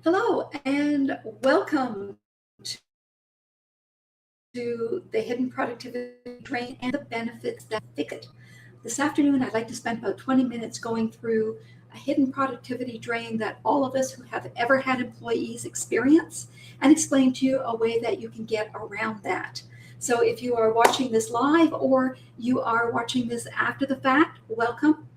Hello and welcome to the Hidden Productivity Drain and the Benefits that fix it. This afternoon, I'd like to spend about 20 minutes going through a hidden productivity drain that all of us who have ever had employees experience and explain to you a way that you can get around that. So if you are watching this live or you are watching this after the fact, welcome.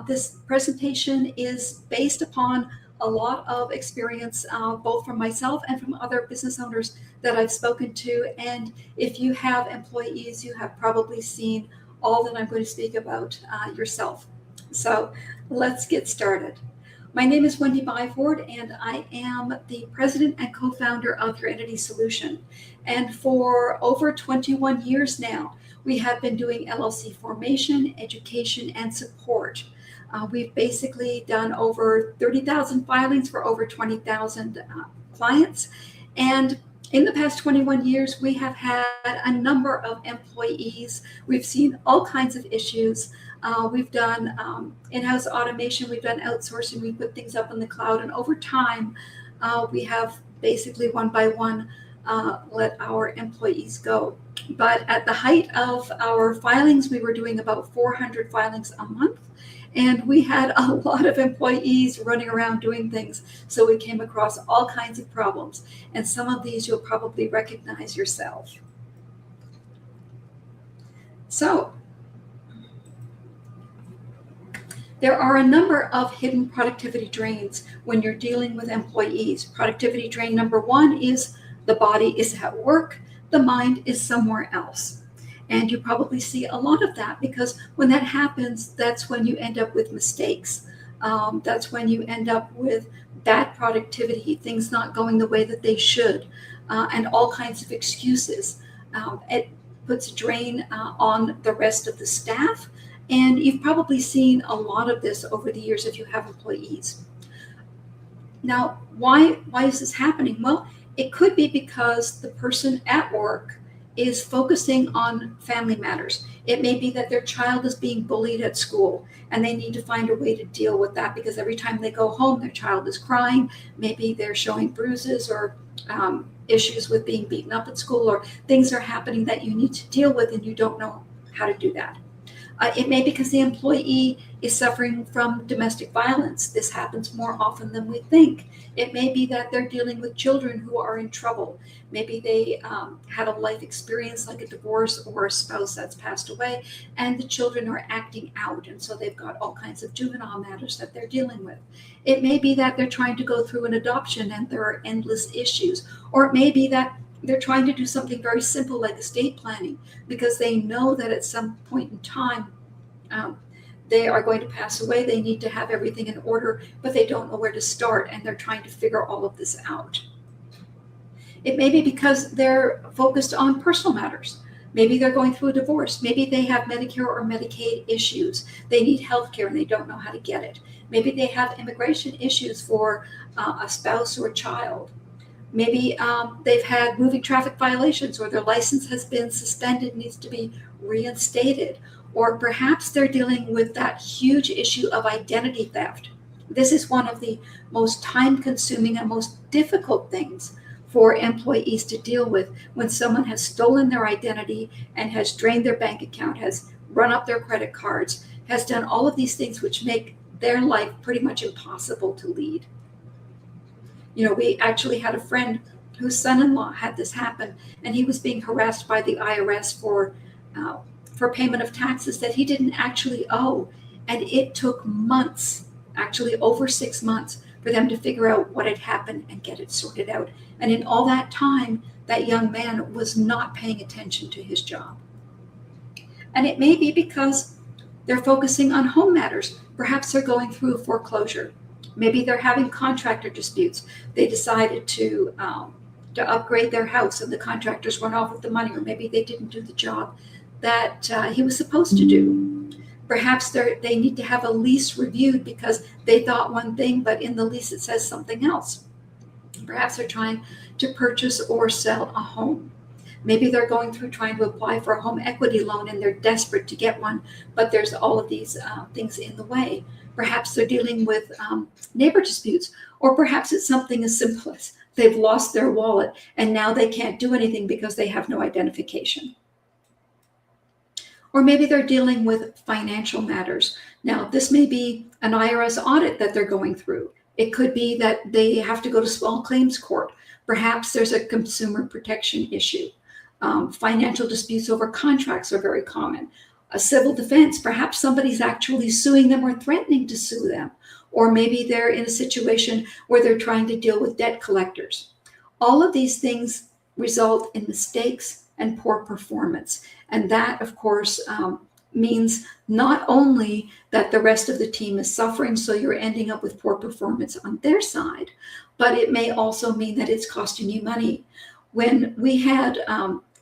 This presentation is based upon a lot of experience, both from myself and from other business owners that I've spoken to. And if you have employees, you have probably seen all that I'm going to speak about yourself. So let's get started. My name is Wendy Byford, and I am the president and co-founder of Your Entity Solution. And for over 21 years now, we have been doing LLC formation, education, and support. We've basically done over 30,000 filings for over 20,000 clients. And in the past 21 years, we have had a number of employees. We've seen all kinds of issues. We've done in-house automation. We've done outsourcing. We put things up in the cloud. And over time, we have basically one by one let our employees go. But at the height of our filings, we were doing about 400 filings a month. And we had a lot of employees running around doing things. So we came across all kinds of problems. And some of these you'll probably recognize yourself. So there are a number of hidden productivity drains when you're dealing with employees. Productivity drain number one is the body is at work, the mind is somewhere else. And you probably see a lot of that because when that happens, that's when you end up with mistakes. That's when you end up with bad productivity, things not going the way that they should, and all kinds of excuses. It puts a drain on the rest of the staff. And you've probably seen a lot of this over the years if you have employees. Now, why is this happening? Well, it could be because the person at work is focusing on family matters. It may be that their child is being bullied at school and they need to find a way to deal with that because every time they go home, their child is crying. Maybe they're showing bruises or issues with being beaten up at school, or things are happening that you need to deal with and you don't know how to do that. It may be because the employee is suffering from domestic violence. This happens more often than we think. It may be that they're dealing with children who are in trouble. Maybe they had a life experience like a divorce or a spouse that's passed away, and the children are acting out, and so they've got all kinds of juvenile matters that they're dealing with. It may be that they're trying to go through an adoption and there are endless issues, or it may be that they're trying to do something very simple like estate planning because they know that at some point in time they are going to pass away. They need to have everything in order, but they don't know where to start, and they're trying to figure all of this out. It may be because they're focused on personal matters. Maybe they're going through a divorce. Maybe they have Medicare or Medicaid issues. They need health care and they don't know how to get it. Maybe they have immigration issues for a spouse or a child. Maybe they've had moving traffic violations, or their license has been suspended, needs to be reinstated. Or perhaps they're dealing with that huge issue of identity theft. This is one of the most time-consuming and most difficult things for employees to deal with when someone has stolen their identity and has drained their bank account, has run up their credit cards, has done all of these things which make their life pretty much impossible to lead. You know, we actually had a friend whose son-in-law had this happen, and he was being harassed by the IRS for payment of taxes that he didn't actually owe. And it took months, actually over 6 months, for them to figure out what had happened and get it sorted out. And in all that time, that young man was not paying attention to his job. And it may be because they're focusing on home matters. Perhaps they're going through a foreclosure. Maybe they're having contractor disputes. They decided to upgrade their house and the contractors run off with the money, or maybe they didn't do the job that he was supposed to do. Perhaps they need to have a lease reviewed because they thought one thing, but in the lease it says something else. Perhaps they're trying to purchase or sell a home. Maybe they're going through trying to apply for a home equity loan and they're desperate to get one, but there's all of these things in the way. Perhaps they're dealing with neighbor disputes, or perhaps it's something as simple as they've lost their wallet and now they can't do anything because they have no identification. Or maybe they're dealing with financial matters. Now, this may be an IRS audit that they're going through. It could be that they have to go to small claims court. Perhaps there's a consumer protection issue. Financial disputes over contracts are very common. A civil defense, perhaps somebody's actually suing them or threatening to sue them. Or maybe they're in a situation where they're trying to deal with debt collectors. All of these things result in mistakes and poor performance. And that, of course, means not only that the rest of the team is suffering, so you're ending up with poor performance on their side, but it may also mean that it's costing you money. When we had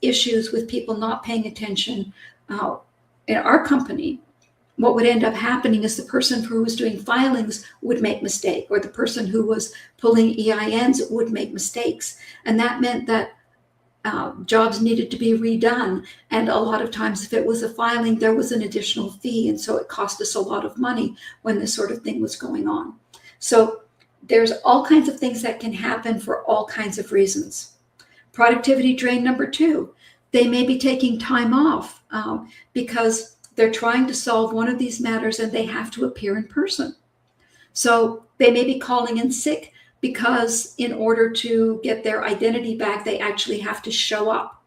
issues with people not paying attention in our company, what would end up happening is the person who was doing filings would make mistake, or the person who was pulling EINs would make mistakes. And that meant that jobs needed to be redone. And a lot of times, if it was a filing, there was an additional fee. And so it cost us a lot of money when this sort of thing was going on. So there's all kinds of things that can happen for all kinds of reasons. Productivity drain number 2. They may be taking time off because they're trying to solve one of these matters and they have to appear in person. So they may be calling in sick because in order to get their identity back, they actually have to show up.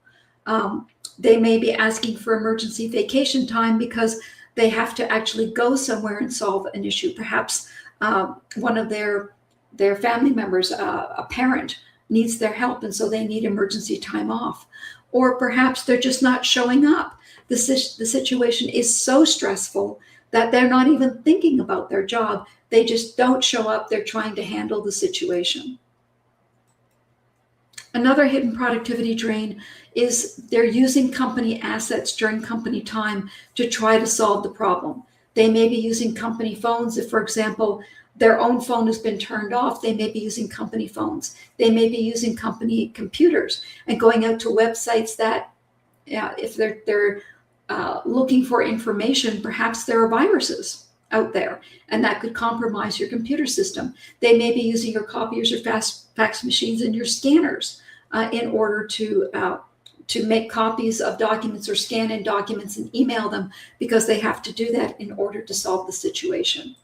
They may be asking for emergency vacation time because they have to actually go somewhere and solve an issue. Perhaps one of their family members, a parent, needs their help, and so they need emergency time off. Or perhaps they're just not showing up. The situation is so stressful that they're not even thinking about their job. They just don't show up. They're trying to handle the situation. Another hidden productivity drain is they're using company assets during company time to try to solve the problem. They may be using company phones. If, for example, their own phone has been turned off, they may be using company phones. They may be using company computers and going out to websites that, if they're looking for information, perhaps there are viruses out there, and that could compromise your computer system. They may be using your copiers or fax machines and your scanners in order to make copies of documents or scan in documents and email them, because they have to do that in order to solve the situation.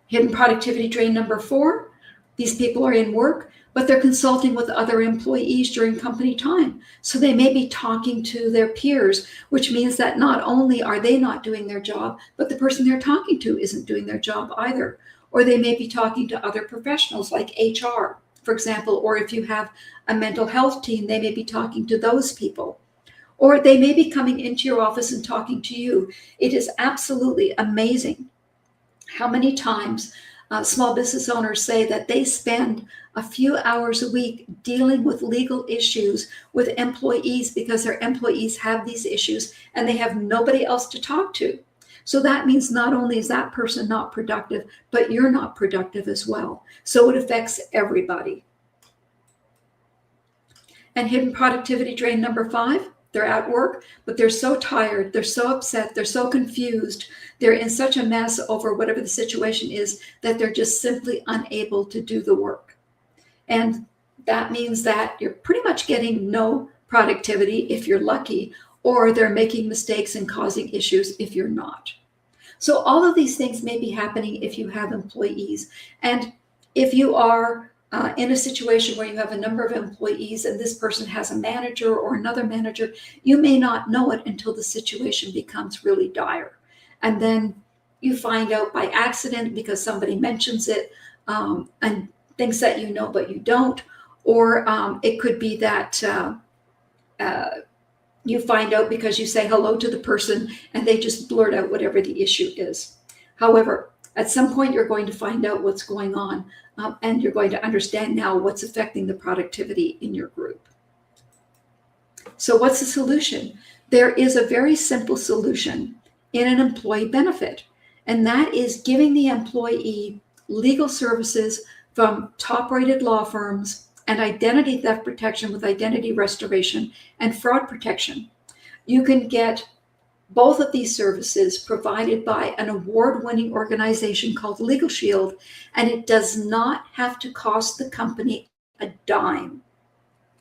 Hidden productivity drain number 4. These people are in work, but they're consulting with other employees during company time. So they may be talking to their peers, which means that not only are they not doing their job, but the person they're talking to isn't doing their job either. Or they may be talking to other professionals like HR, for example, or if you have a mental health team, they may be talking to those people. Or they may be coming into your office and talking to you. It is absolutely amazing how many times small business owners say that they spend a few hours a week dealing with legal issues with employees because their employees have these issues and they have nobody else to talk to. So that means not only is that person not productive, but you're not productive as well. So it affects everybody. And hidden productivity drain number 5. They're at work, but they're so tired, they're so upset, they're so confused, they're in such a mess over whatever the situation is that they're just simply unable to do the work. And that means that you're pretty much getting no productivity if you're lucky, or they're making mistakes and causing issues if you're not. So all of these things may be happening if you have employees. And if you are in a situation where you have a number of employees and this person has a manager or another manager, you may not know it until the situation becomes really dire. And then you find out by accident because somebody mentions it and thinks that you know, but you don't. Or it could be that you find out because you say hello to the person and they just blurt out whatever the issue is. However, at some point, you're going to find out what's going on, and you're going to understand now what's affecting the productivity in your group. So what's the solution? There is a very simple solution in an employee benefit, and that is giving the employee legal services from top-rated law firms and identity theft protection with identity restoration and fraud protection. You can get both of these services provided by an award-winning organization called Legal Shield, and it does not have to cost the company a dime.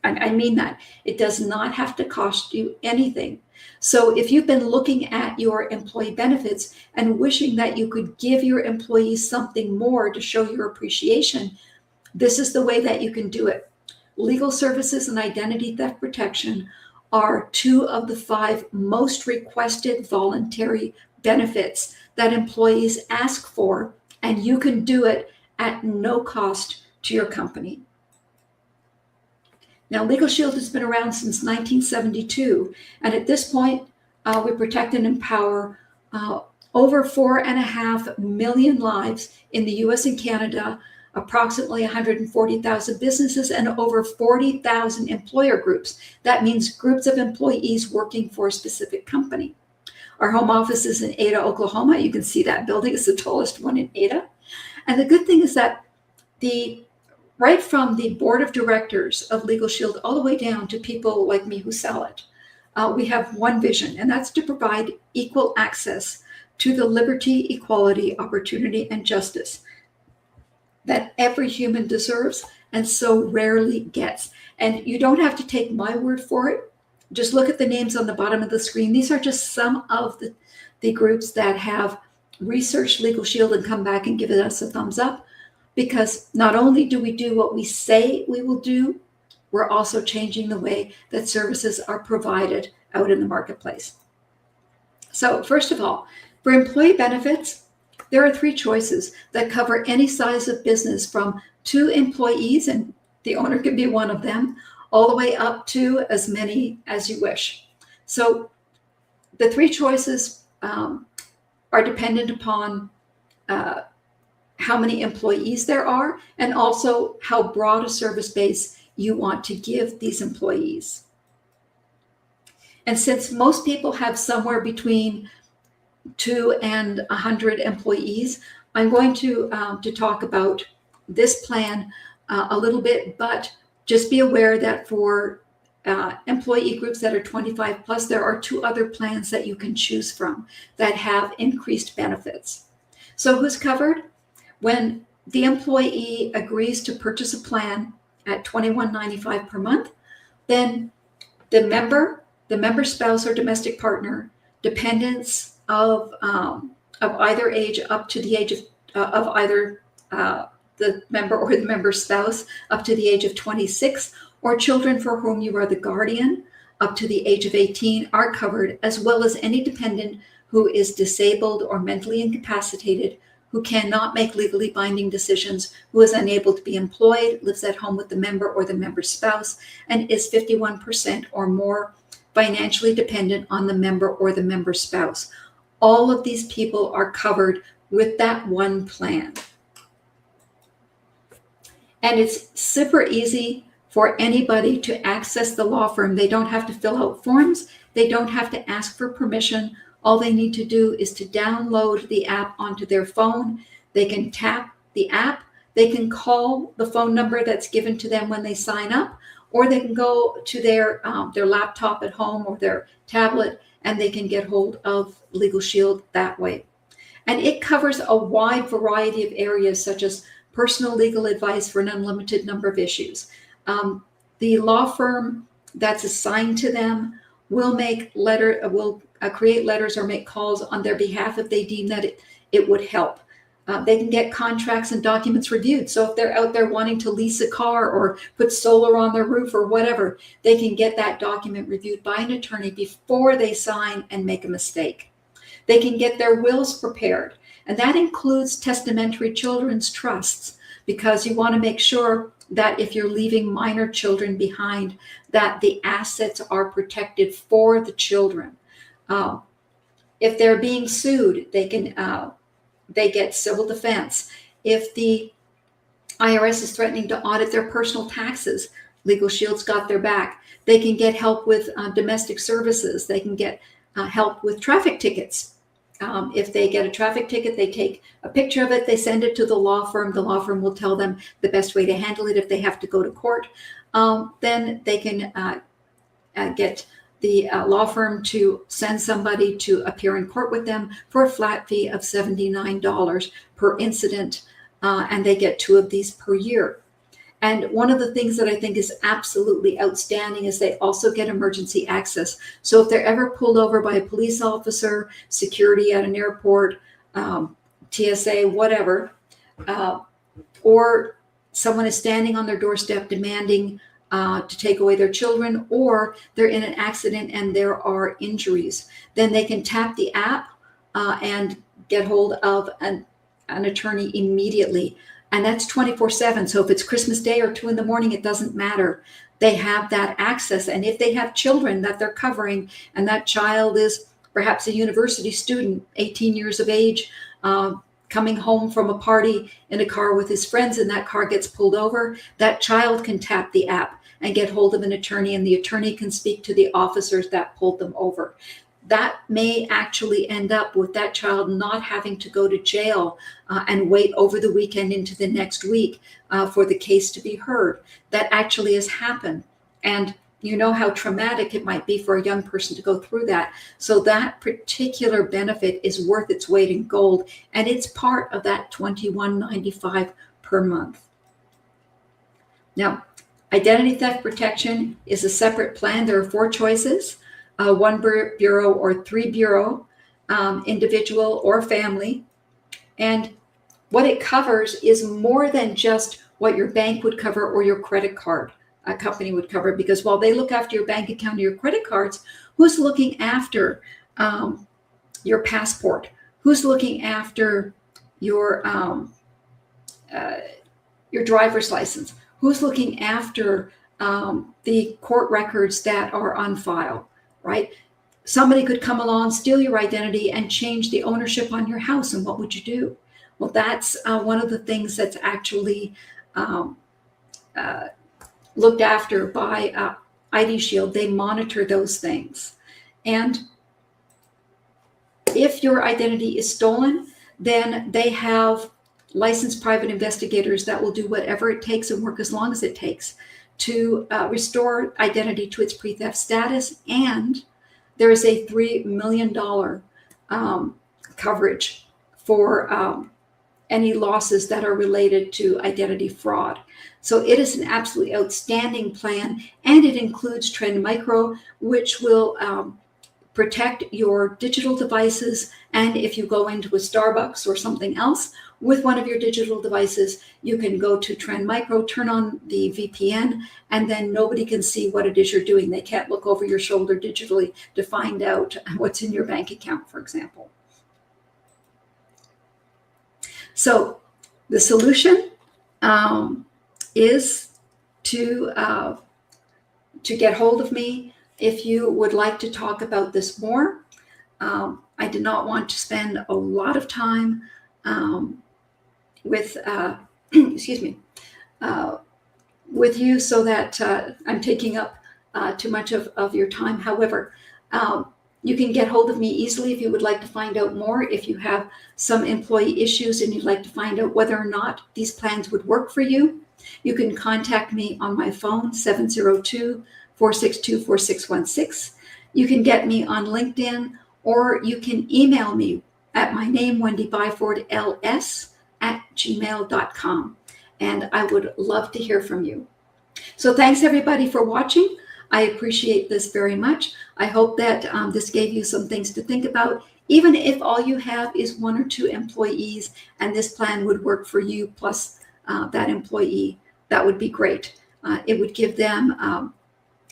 I mean that. It does not have to cost you anything. So if you've been looking at your employee benefits and wishing that you could give your employees something more to show your appreciation, this is the way that you can do it. Legal services and identity theft protection are 2 of the 5 most requested voluntary benefits that employees ask for, and you can do it at no cost to your company. Now, Legal Shield has been around since 1972, and at this point, we protect and empower over 4.5 million lives in the US and Canada, approximately 140,000 businesses, and over 40,000 employer groups. That means groups of employees working for a specific company. Our home office is in Ada, Oklahoma. You can see that building. It's the tallest one in Ada. And the good thing is that right from the board of directors of Legal Shield all the way down to people like me who sell it, we have one vision, and that's to provide equal access to the liberty, equality, opportunity, and justice that every human deserves and so rarely gets. And you don't have to take my word for it. Just look at the names on the bottom of the screen. These are just some of the groups that have researched Legal Shield and come back and given us a thumbs up, because not only do we do what we say we will do, we're also changing the way that services are provided out in the marketplace. So first of all, for employee benefits, there are 3 choices that cover any size of business from 2 employees, and the owner can be one of them, all the way up to as many as you wish. So the 3 choices are dependent upon how many employees there are, and also how broad a service base you want to give these employees. And since most people have somewhere between 2 and 100 employees, I'm going to talk about this plan a little bit, but just be aware that for employee groups that are 25 plus, there are 2 other plans that you can choose from that have increased benefits. So who's covered? When the employee agrees to purchase a plan at $21.95 per month, then the member spouse or domestic partner, dependents of either age up to the age of either the member or the member's spouse up to the age of 26, or children for whom you are the guardian up to the age of 18 are covered, as well as any dependent who is disabled or mentally incapacitated, who cannot make legally binding decisions, who is unable to be employed, lives at home with the member or the member's spouse, and is 51% or more financially dependent on the member or the member's spouse. All of these people are covered with that one plan. And it's super easy for anybody to access the law firm. They don't have to fill out forms. They don't have to ask for permission. All they need to do is to download the app onto their phone. They can tap the app. They can call the phone number that's given to them when they sign up, or they can go to their laptop at home or their tablet, and they can get hold of Legal Shield that way. And it covers a wide variety of areas, such as personal legal advice for an unlimited number of issues. The law firm that's assigned to them will create letters or make calls on their behalf if they deem that it would help. They can get contracts and documents reviewed. So if they're out there wanting to lease a car or put solar on their roof or whatever, they can get that document reviewed by an attorney before they sign and make a mistake. They can get their wills prepared, and that includes testamentary children's trusts, because you want to make sure that if you're leaving minor children behind, that the assets are protected for the children. If they're being sued, they get civil defense. If the IRS is threatening to audit their personal taxes, Legal Shield's got their back. They can get help with domestic services. They can get help with traffic tickets. If they get a traffic ticket, they take a picture of it, they send it to the law firm. The law firm will tell them the best way to handle it. If they have to go to court, then they can get the law firm to send somebody to appear in court with them for a flat fee of $79 per incident, and they get 2 of these per year. And one of the things that I think is absolutely outstanding is they also get emergency access. So if they're ever pulled over by a police officer, security at an airport, TSA, whatever, or someone is standing on their doorstep demanding to take away their children, or they're in an accident and there are injuries, then they can tap the app and get hold of an attorney immediately. And that's 24/7. So if it's Christmas Day or 2 a.m, it doesn't matter. They have that access. And if they have children that they're covering, and that child is perhaps a university student, 18 years of age, coming home from a party in a car with his friends, and that car gets pulled over, that child can tap the app and get hold of an attorney, and the attorney can speak to the officers that pulled them over. That may actually end up with that child not having to go to jail and wait over the weekend into the next week for the case to be heard. That actually has happened. And you know how traumatic it might be for a young person to go through that. So that particular benefit is worth its weight in gold, and it's part of that $21.95 per month. Now, identity theft protection is a separate plan. There are 4 choices. 1 bureau or 3 bureau, individual or family. And what it covers is more than just what your bank would cover or your credit card company would cover, because while they look after your bank account or your credit cards, who's looking after your passport? Who's looking after your driver's license? Who's looking after the court records that are on file? Right? Somebody could come along, steal your identity, and change the ownership on your house. And what would you do? Well, that's one of the things that's actually looked after by ID Shield. They monitor those things. And if your identity is stolen, then they have licensed private investigators that will do whatever it takes and work as long as it takes to restore identity to its pre-theft status. And there is a $3 million coverage for any losses that are related to identity fraud. So it is an absolutely outstanding plan, and it includes Trend Micro, which will protect your digital devices. And if you go into a Starbucks or something else with one of your digital devices, you can go to Trend Micro, turn on the VPN, and then nobody can see what it is you're doing. They can't look over your shoulder digitally to find out what's in your bank account, for example. So the solution is to get hold of me if you would like to talk about this more. I did not want to spend a lot of time with with you, so that I'm taking up too much of your time. However, you can get hold of me easily if you would like to find out more. If you have some employee issues and you'd like to find out whether or not these plans would work for you, you can contact me on my phone, 702-462-4616. You can get me on LinkedIn, or you can email me at my name, Wendy Byford, ls@gmail.com. And I would love to hear from you. So thanks everybody for watching. I appreciate this very much. I hope that this gave you some things to think about. Even if all you have is 1 or 2 employees and this plan would work for you plus that employee, that would be great. It would give them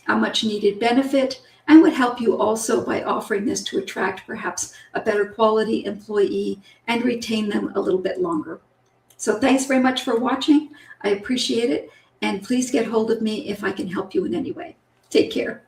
a much needed benefit, and would help you also by offering this to attract perhaps a better quality employee and retain them a little bit longer. So thanks very much for watching. I appreciate it. And please get hold of me if I can help you in any way. Take care.